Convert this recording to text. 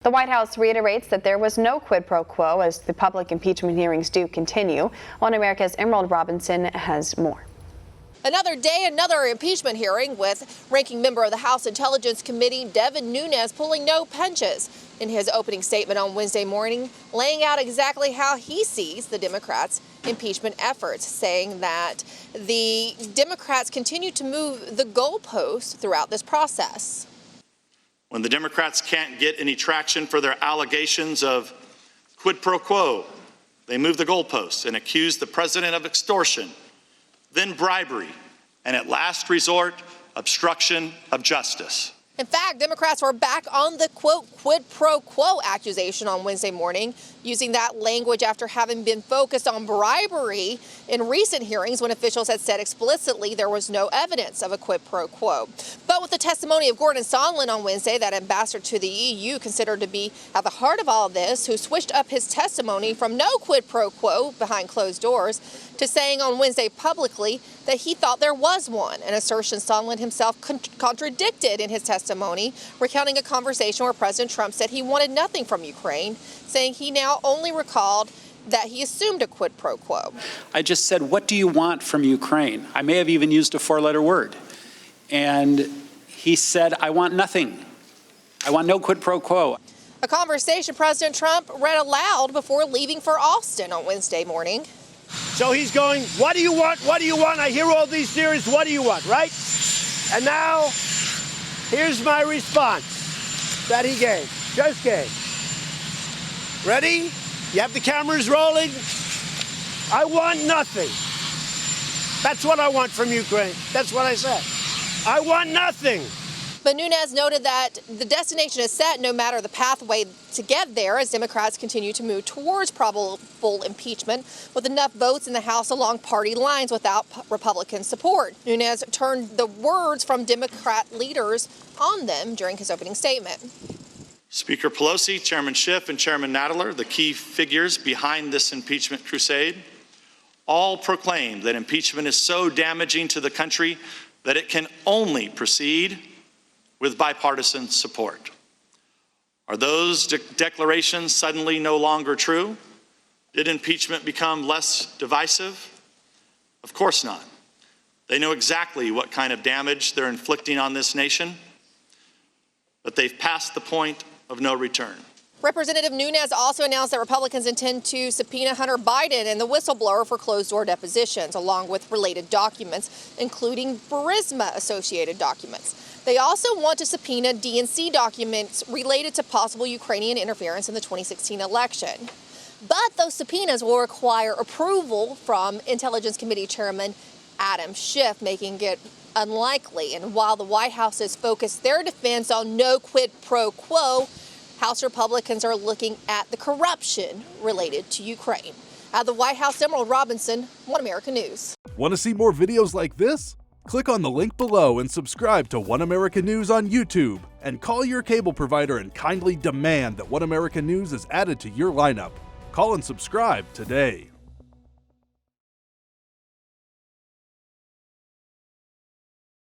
The White House reiterates that there was no quid pro quo as the public impeachment hearings do continue. One America's Emerald Robinson has more. Another day, another impeachment hearing with ranking member of the House Intelligence Committee, Devin Nunes, pulling no punches in his opening statement on Wednesday morning, laying out exactly how he sees the Democrats' impeachment efforts, saying that the Democrats continue to move the goalposts throughout this process. When the Democrats can't get any traction for their allegations of quid pro quo, they move the goalposts and accuse the president of extortion, then bribery, and at last resort, obstruction of justice. In fact, Democrats were back on the, quote, quid pro quo accusation on Wednesday morning, using that language after having been focused on bribery in recent hearings when officials had said explicitly there was no evidence of a quid pro quo. But with the testimony of Gordon Sondland on Wednesday, that ambassador to the EU considered to be at the heart of all this, who switched up his testimony from no quid pro quo behind closed doors to saying on Wednesday publicly that he thought there was one, an assertion Sondland himself contradicted in his testimony, recounting a conversation where President Trump said he wanted nothing from Ukraine, saying he now only recalled that he assumed a quid pro quo. I just said, what do you want from Ukraine? I may have even used a four-letter word. And he said, I want nothing. I want no quid pro quo. A conversation President Trump read aloud before leaving for Austin on Wednesday morning. So he's going, what do you want? What do you want? I hear all these theories. What do you want, right? And now, here's my response that he just gave. Ready? You have the cameras rolling? I want nothing. That's what I want from Ukraine. That's what I said. I want nothing. But Nunes noted that the destination is set no matter the pathway to get there, as Democrats continue to move towards probable impeachment with enough votes in the House along party lines without Republican support. Nunes turned the words from Democrat leaders on them during his opening statement. Speaker Pelosi, Chairman Schiff, and Chairman Nadler, the key figures behind this impeachment crusade, all proclaimed that impeachment is so damaging to the country that it can only proceed with bipartisan support. Are those declarations suddenly no longer true? Did impeachment become less divisive? Of course not. They know exactly what kind of damage they're inflicting on this nation, but they've passed the point of no return. Representative Nunes also announced that Republicans intend to subpoena Hunter Biden and the whistleblower for closed-door depositions, along with related documents, including Burisma-associated documents. They also want to subpoena DNC documents related to possible Ukrainian interference in the 2016 election. But those subpoenas will require approval from Intelligence Committee Chairman Adam Schiff, making it unlikely. And while the White House has focused their defense on no quid pro quo, House Republicans are looking at the corruption related to Ukraine. At the White House, Emerald Robinson, One America News. Want to see more videos like this? Click on the link below and subscribe to One America News on YouTube. And call your cable provider and kindly demand that One America News is added to your lineup. Call and subscribe today.